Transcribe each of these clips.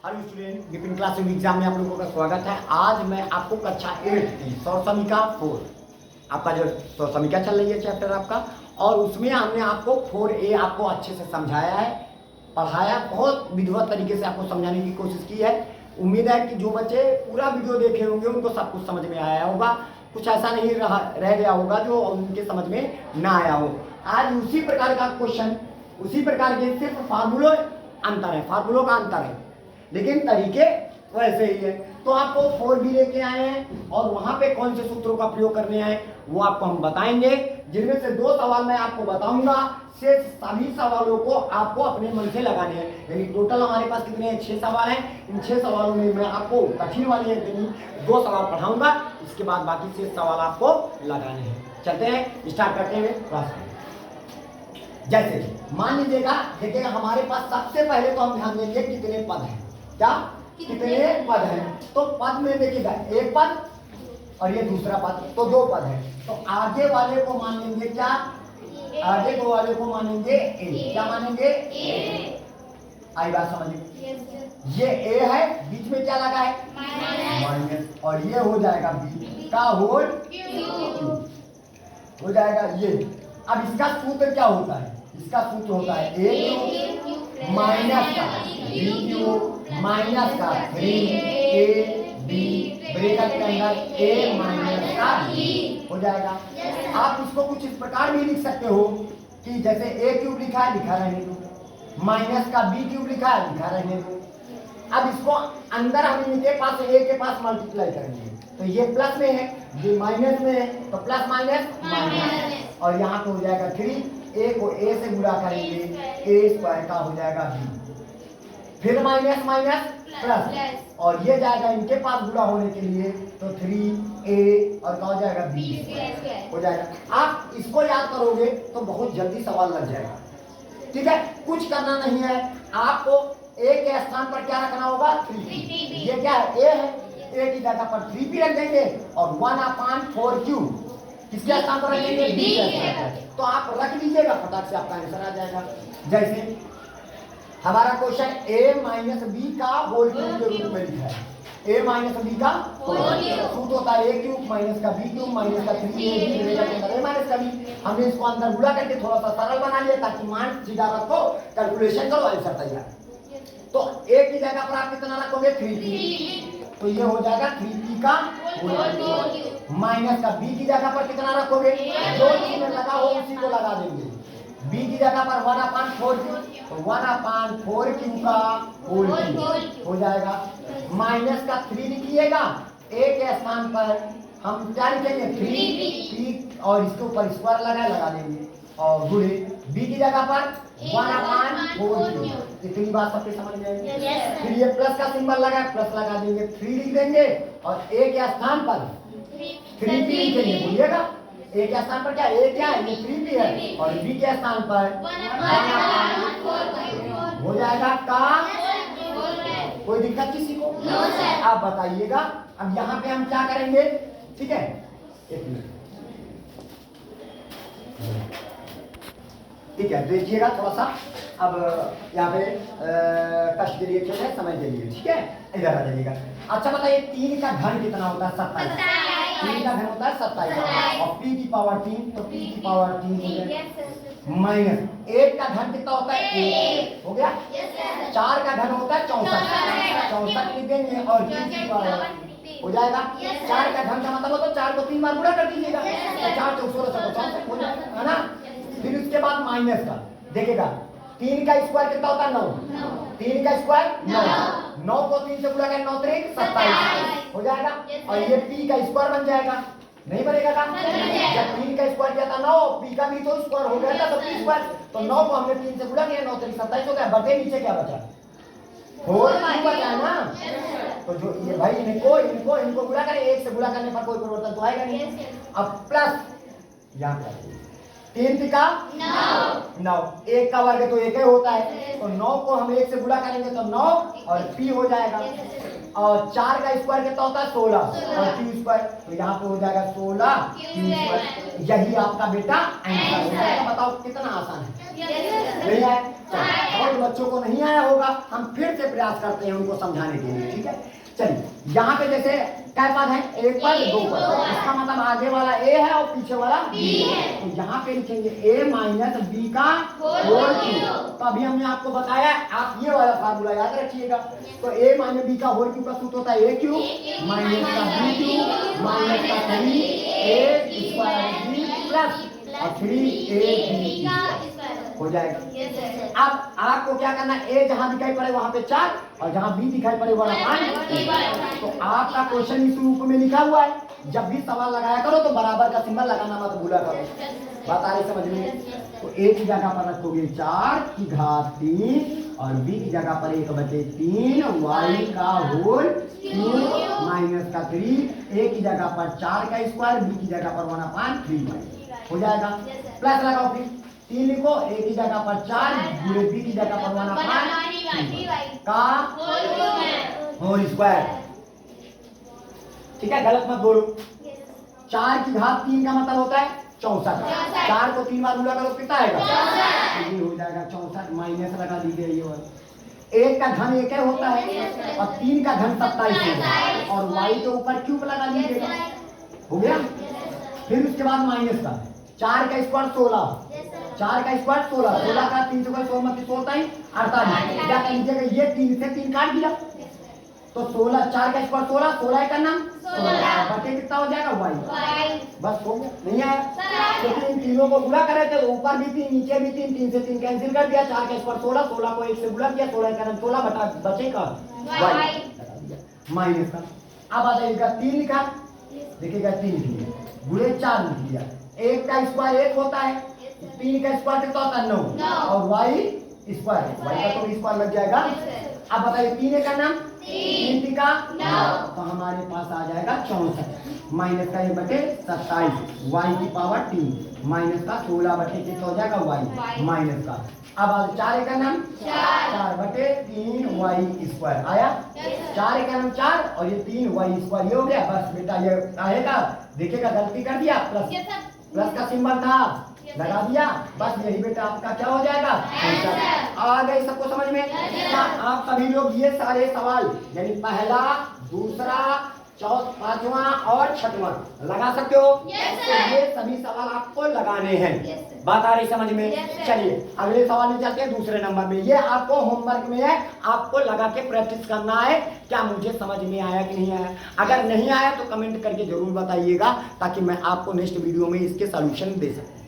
Hello student, Vipin classroom exam में आप लोगों का स्वागत है। आज मैं आपको कक्षा 8 की सौर समीका 4 आपका जो सौर समीका चल रही है चैप्टर आपका, और उसमें हमने आपको 4A आपको अच्छे से समझाया है, पढ़ाया, बहुत विधिवत तरीके से आपको समझाने की कोशिश की है। उम्मीद है कि जो बच्चे पूरा वीडियो देखे होंगे उनको सब कुछ समझ में आया होगा, कुछ ऐसा नहीं रह गया होगा जो उनके समझ में ना आया हो। आज उसी प्रकार का क्वेश्चन, उसी प्रकार के सिर्फ फार्मूलों अंतर है, फार्मूलों का अंतर है, लेकिन तरीके वैसे ही है। तो आपको 4 भी लेके आए हैं और वहां पे कौन से सूत्रों का प्रयोग करने हैं वो आपको हम बताएंगे, जिनमें से 2 सवाल मैं आपको बताऊंगा। शेष सभी सवालों को आपको अपने मन से लगाने हैं। यानी टोटल हमारे पास कितने हैं? 6 सवाल हैं। इन 6 सवालों में मैं आपको कठिन वाले 2 सवाल पढ़ाऊंगा, इसके बाद बाकी शेष सवाल आपको लगाने हैं। चलते हैं, स्टार्ट करते हैं क्लास में। जैसे मान लीजिएगा, देखिएगा हमारे पास सबसे पहले तो हम ध्यान देंगे कितने पद हैं। क्या कितने पद हैं? तो पद में देखिएगा एक पद और ये दूसरा पद, तो 2 पद हैं। तो आगे वाले को मान लेंगे क्या? आगे को वाले को मानेंगे ए। क्या मानेंगे? ए। आई बात समझिए? ये ए है, बीच में क्या लगा है? माइनस, और ये हो जाएगा बी का होल क्यू हो जाएगा ये। अब इसका सूत्र क्या होता है? इसका सूत्र होता है ए क्यू माइनस का बी क्यू माइनस का 3ab ब्रैकेट के अंदर a माइनस का b हो जाएगा। आप इसको कुछ इस प्रकार भी लिख सकते हो कि जैसे a क्यूब लिखा है, लिखा रहने दो, माइनस का b क्यूब लिखा है, लिखा रहने दो। अब इसको अंदर हम इनके पास a के पास मल्टीप्लाई करेंगे, तो ये प्लस में है, ये माइनस में है, तो प्लस माइनस माइनस, और यहाँ पे हो जाएगा 3, a को a से गुणा करेंगे, a स्क्वायर का हो जाएगा b, फिर माइनस माइनस प्लस, और ये जाएगा इनके पास गुणा होने के लिए, तो 3a और क्या हो जाएगा b हो जाएगा। आप इसको याद करोगे तो बहुत जल्दी सवाल लग जाएगा। ठीक है, कुछ करना नहीं है, आपको a के स्थान पर क्या रखना होगा? 3p। ये क्या है? a है, a की जगह पर 3p रख देंगे और 1/4q किसके स्थान पर रखेंगे? b के स्थान पर। तो आप रख लीजिएगा, फटाक से आपका आंसर आ जाएगा। जैसे हमारा क्वेश्चन a माइनस बी का होल क्यूब के रूप में लिखा है, a माइनस बी का होल क्यूब होता है a क्यूब माइनस का b क्यूब माइनस का 3ab ब्रैकेट के अंदर a माइनस का b। हमने इसको अंदर गुणा करके थोड़ा सा सरल बना लिया ताकि मान सीधा रखो, कैलकुलेशन करो, आंसर तैयार। तो a की जगह पर आप कितना रखोगे? 3p, तो ये हो जाएगा 3p का होल क्यूब माइनस का b की जगह पर कितना रखोगे? जो चीज में लगा हो उसी को लगा देंगे। b की जगह पर 1/4q, तो 1/4q का होल क्यूब हो जाएगा। माइनस का 3 लिखिएगा, a के स्थान पर हम क्या लिखेंगे? 3p, और इसके ऊपर स्क्वायर लगा देंगे, और गुणे b की जगह पर 1/4q। इतनी बात सबके समझ में आएगी? फिर ये प्लस का सिंबल लगा, प्लस लगा देंगे, 3 लिख देंगे, और a के स्थान पर 3p लिखेंगे। बोलिएगा a के स्थान पर क्या? a क्या है? ये 3p है, और b के स्थान पर 1/4 हो जाएगा का। कोई दिक्कत किसी को? आप बताइएगा। अब यहाँ पे हम क्या करेंगे? ठीक है, एक मिनट, ठीक है, देखिएगा थोड़ा सा। अब यहाँ पे कष्ट के लिए चल है, समय के लिए, ठीक है, इधर आ जाइएगा। अच्छा बताइए, 3 का घन कितना होता है? 27। 3 का घन होता है 27, और p की पावर 3, तो p की पावर 3 हो गया, माइनस 8 का घन कितना होता है? 1 हो गया। 4 का घन होता है 64, 64 लिख देंगे, और q की पावर हो जाएगा। 4 का घन का मतलब होता है 4 को 3 बार गुणा कर दीजिएगा, 4 चौक 16 64 हो जाएगा, है ना। फिर उसके बाद माइनस का देखिएगा, 3 का स्क्वायर कितना होता है? 9, 3 का स्क्वायर 9, 9 को 3 से गुणा करें, 9 3 27 हो जाएगा, और ये p का स्क्वायर बन जाएगा। नहीं बनेगा का? जब 3 का स्क्वायर किया था 9, p का भी तो स्क्वायर हो गया था, तो p स्क्वायर, तो 9 को हमने 3 से गुणा किया, 9 3 27 हो गया, बटे नीचे क्या बचा? होल क्यूब बचा है ना। तो जो ये भाई इनको गुणा करें, 1 से गुणा करने पर कोई परिवर्तन तो आएगा नहीं। अब प्लस यहाँ पे 3 का 9, 1 का वर्ग तो 1 ही होता है, तो 9 को हम 1 से गुणा करेंगे तो 9, और p हो जाएगा, और 4 का स्क्वायर कितना होता है? 16, और q स्क्वायर, तो यहाँ पे हो जाएगा 16 q स्क्वायर। यही आपका बेटा आंसर हो जाएगा। बताओ कितना आसान है, यही है। बहुत बच्चों को नहीं आया होगा, हम फिर से प्रयास करते हैं उनको समझाने के लिए, ठीक है। चलिए यहाँ पे जैसे क्या पद है, एक पद दो पद, इसका मतलब आगे वाला ए है और पीछे वाला बी है, तो यहाँ पे लिखेंगे ए माइनस बी का होल क्यूब। तो अभी हमने आपको बताया, आप ये वाला फार्मूला याद रखिएगा। तो ए माइनस बी का होल क्यूब का सूत्र होता है ए क्यूब माइनस का बी क्यूब माइनस का 3a स्क्वायर बी प्लस और 3ab हो जाएगा। अब आपको क्या करना, ए जहां दिखाई पड़े वहां पे 4 और जहां बी दिखाई पड़े वहां 5। तो आपका क्वेश्चन इस रूप में लिखा हुआ है, जब भी सवाल लगाया करो तो बराबर का सिंबल लगाना मत भूला करो। बात आ रही समझ में? तो ए की जगह पर रखोगे 4 की घात 3 और बी की जगह पर 1/3 वाई का होल क्यूब माइनस का 3, ए की जगह पर 4 का स्क्वायर, बी की जगह पर 1/3 हो जाएगा। प्लस लगाओ, फिर 3 लिखो, ए की जगह पर 4 गुणे बी की जगह पर 1/3 का होल स्क्वायर। ठीक है, गलत मत बोलो। 4 की घात 3 का मतलब होता है 64। 4 को 3 बार गुणा करो कितना आएगा? ये हो जाएगा 64। माइनस लगा दीजिए, ये वाला 1 का घन 1 होता है और 3 का घन 27 होगा और y के ऊपर क्यूब लगा लीजिएगा, हो गया। फिर उसके बाद माइनस का 4 का स्क्वायर 16, 4 का स्क्वायर 16, 16 का 3 से 16 मत 48, क्या कर लीजिएगा, ये 3 से 3 काट दिया तो 16, 4 का स्क्वायर 16, 16 का नाम 16 बटे कितना हो जाएगा y। बस हो गया, नहीं आया क्योंकि इन तीनों को गुणा करे थे, ऊपर भी 3 नीचे भी 3, 3 से 3 कैंसिल कर दिया, 4 का स्क्वायर 16, 16 को 1 से गुणा किया, 16 का नाम 16 बटा बचेगा y माइनस का। अब आ जाएगा 3 लिखा, देखिएगा 3 लिखिए गुणे 4 लिख दिया, 1 का स्क्वायर 1 होता है, 3 का स्क्वायर कितना होता है 9 और y स्क्वायर, y का तो स्क्वायर लग जाएगा। अब बताइए 3 का नाम 3 का 9, तो हमारे पास आ जाएगा 64 माइनस का 1/27 y की पावर 3 माइनस का 16 बटे कितना हो जाएगा y माइनस का। अब 4 का नाम 4/3 y स्क्वायर आया, 4 का नाम 4 और ये 3 y स्क्वायर, ये हो गया। बस बेटा ये आएगा, देखिएगा गलती कर दिया, प्लस का सिंबल था लगा दिया, बस यही बेटा आपका क्या हो जाएगा आंसर। आ गई सबको समझ में? आप सभी लोग ये सारे सवाल यानी पहला, दूसरा, चौथा, पांचवा और छठवां लगा सकते हो। तो ये सभी सवाल आपको लगाने हैं। बात आ रही समझ में? चलिए अगले सवाल में चलते हैं, दूसरे नंबर में। ये आपको होमवर्क में है, आपको लगा के प्रैक्टिस करना है। क्या मुझे समझ में आया कि नहीं आया? अगर नहीं आया तो कमेंट करके जरूर बताइएगा ताकि मैं आपको नेक्स्ट वीडियो में इसके सॉल्यूशन दे सकूं।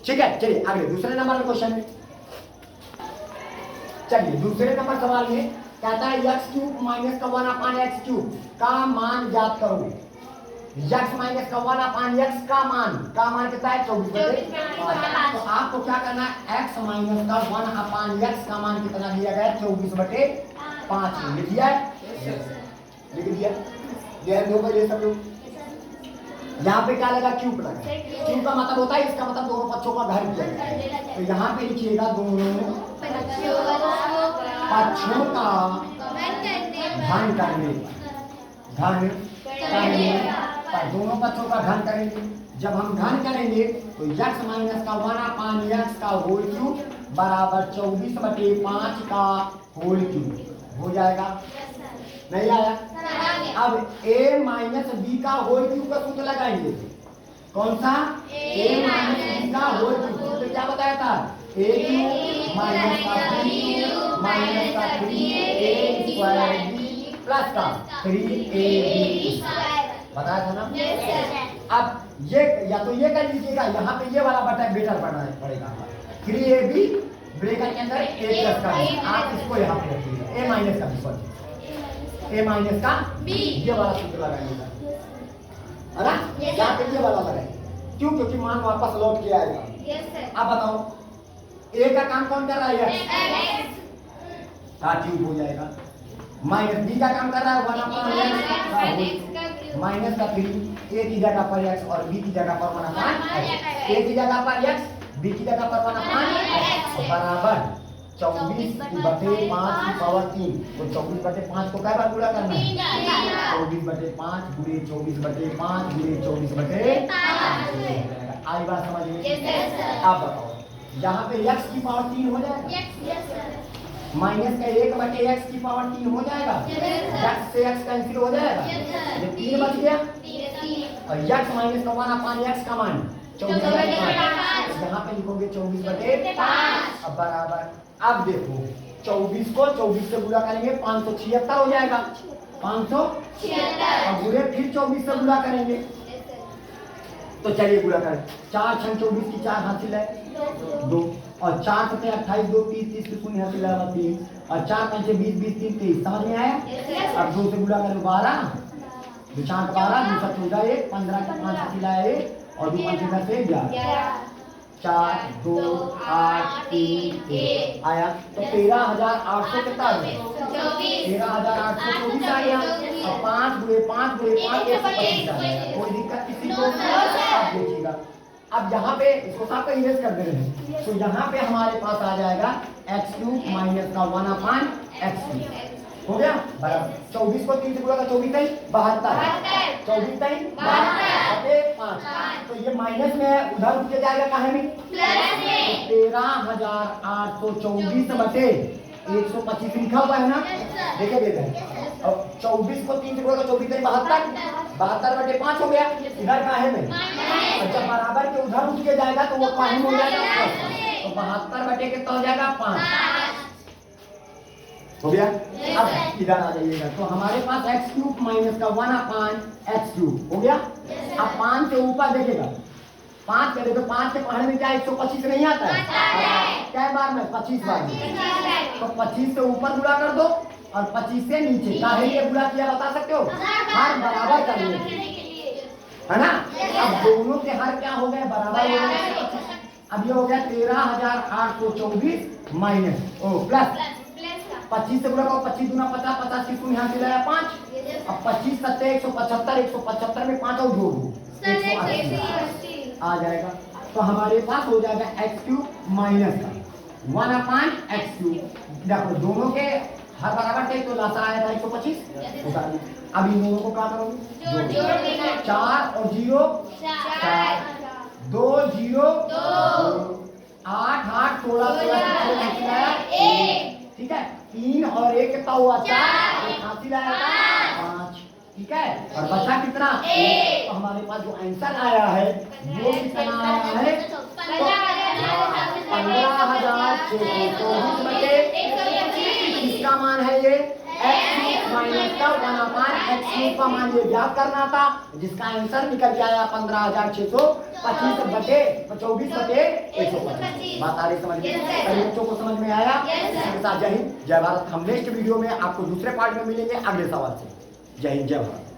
ठीक है, चलिए अगले दूसरे नंबर में क्वेश्चन में चलिए। दूसरे नंबर सवाल में कहता है x³ माइनस का 1/x³ का मान ज्ञात करो। x माइनस का 1/x का मान कितना है 24/5। तो आपको क्या करना है, x माइनस का 1/x का मान कितना दिया गया है 24/5 लिख दिया, लिख दिया। ध्यान दो भाई सब लोग, यहाँ पे क्या लगा क्यूब लगा, क्यूब का मतलब होता है, इसका मतलब दोनों पक्षों का घर किया जाए। तो यहाँ पे लिखिएगा दोनों पक्षों का घन करने, घन करने पर दोनों पक्षों का घन करेंगे। जब हम घन करेंगे तो x माइनस का 1/x का होल क्यूब बराबर 24/5 का होल क्यूब हो जाएगा। नहीं आया? अब a माइनस बी का होल क्यूब का सूत्र लगाएंगे। कौन सा? a माइनस बी का होल क्यूब। सूत्र क्या बताया था? a क्यूब माइनस का 3 माइनस का 3a स्क्वायर b प्लस का 3ab बताया था ना। अब ये या तो ये कर लीजिएगा, यहाँ पे ये वाला बटा बेटर पड़ेगा 3ab ब्रैकेट के अंदर a प्लस का, आप इसको यहाँ पे रखिएगा a माइनस का b a माइनस का b, ये वाला सूत्र लगाइएगा, है ना? यहाँ पे ये वाला लगाइए, क्यों? क्योंकि मान वापस लौट के आएगा। अब बताओ a का काम कौन कर रहा है? x का क्यूब हो जाएगा। माइनस b का काम कर रहा है 1/x माइनस का 3, a की जगह पर x और b की जगह पर 1/x, a की जगह पर x, b की जगह पर 1/x बराबर 24/5 की पावर 3। तो 24/5 को क्या बार गुणा करना है? 24/5 गुणे 24/5 गुणे 24/5। आई बात समझ में? आप बताओ यहाँ पे x की पावर 3 हो जाएगा, माइनस का 1 बटे x की पावर 3 हो जाएगा, x से x कैंसिल हो जाएगा, ये 3 बच गया, और x माइनस का 1 अपान x का मान 24 बटे 5, यहाँ पे लिखोगे 24 बटे 5, अब बराबर। अब देखो 24 को 24 से गुणा करेंगे 576 हो जाएगा, 576, और गुणे फिर 24 से गुणा करेंगे, तो चलिए गुणा करें, 4 6 24 की 4 हासिल है 2, और 4 7 28 2 30 30 की शून्य हासिल है 3, और 4 5 20 20 3 23, समझ में आया? अब 2 से गुणा करें 12, 2 4 12, 2 7 14 1, 15 की 5 हासिल है 1, और 2 5 10 से 11, 4 2 8 3 1 आया, तो 13,800 कितना है? 13,824 आ गया, और 5 गुणे 5 गुणे 5 125 आ गया, कोई दिक्कत किसी को? आप देखिएगा, अब यहाँ पे इसको साफ इरेज कर दे रहे हैं, तो यहाँ पे हमारे पास आ जाएगा x³ माइनस का 1 अपान x³ हो गया बराबर। 24 को 3 से गुणा कर 24 है 72, 24 है 5, तो ये माइनस में उधर उठ के जाएगा कहाँ में? प्लस में। 13,824 बटे 125 लिखा हुआ है ना, देखे दे रहे हैं, और 24 को 3 से गुणा कर 24 है 72, 72 बटे 5 हो गया, इधर काहे में? और जब बराबर के उधर उठ के जाएगा तो वो काहे में हो जाएगा? तो 72 बटे कितना हो जाएगा? 5 हो गया। अब इधर आ जाइएगा, तो हमारे पास x³ माइनस का 1 अपान x³ हो गया। अब 5 से ऊपर देखेगा, 5 करे तो 5 से पढ़ने में क्या 125 नहीं आता है? क्या बार में? 25 बार में, तो 25 से ऊपर गुणा कर दो और 25 से नीचे, काहे लिए गुणा किया बता सकते हो? हर बराबर करने के लिए, है ना? अब दोनों के हर क्या हो गए? बराबर हो गए। अब ये हो गया 13,824 माइनस प्लस 25 से गुणा करो, 25 दूना 50, 50 की शून्य यहाँ से लाया 5, अब 25 सत्ते 175, 175 में 5 और जोड़ दो 180 आ जाएगा, तो हमारे पास हो जाएगा x³ माइनस का 1 अपान x³। देखो दोनों के हर बराबर थे तो लासा आया था 125, उतार दो। अब इन दोनों को क्या करोगे? 4 और 0 4, 2 0 2, 8 8 16 16 ठीक है, 3 और 1 कितना हुआ? 4, एक हासिल आया 5, ठीक है, और बचा कितना? 1। तो हमारे पास जो आंसर आया है वो कितना आया है? 15,624 बटे इसका मान है ये x³ माइनस का 1 अपान x³ का मान ये ज्ञात करना था, जिसका आंसर निकल के आया 15,625 बटे 24 बटे 125। बात आ रही समझ में? सभी बच्चों को समझ में आया? इसके साथ जय हिंद जय भारत। हम नेक्स्ट वीडियो में आपको दूसरे पार्ट में मिलेंगे अगले सवाल से। जय हिंद जय भारत।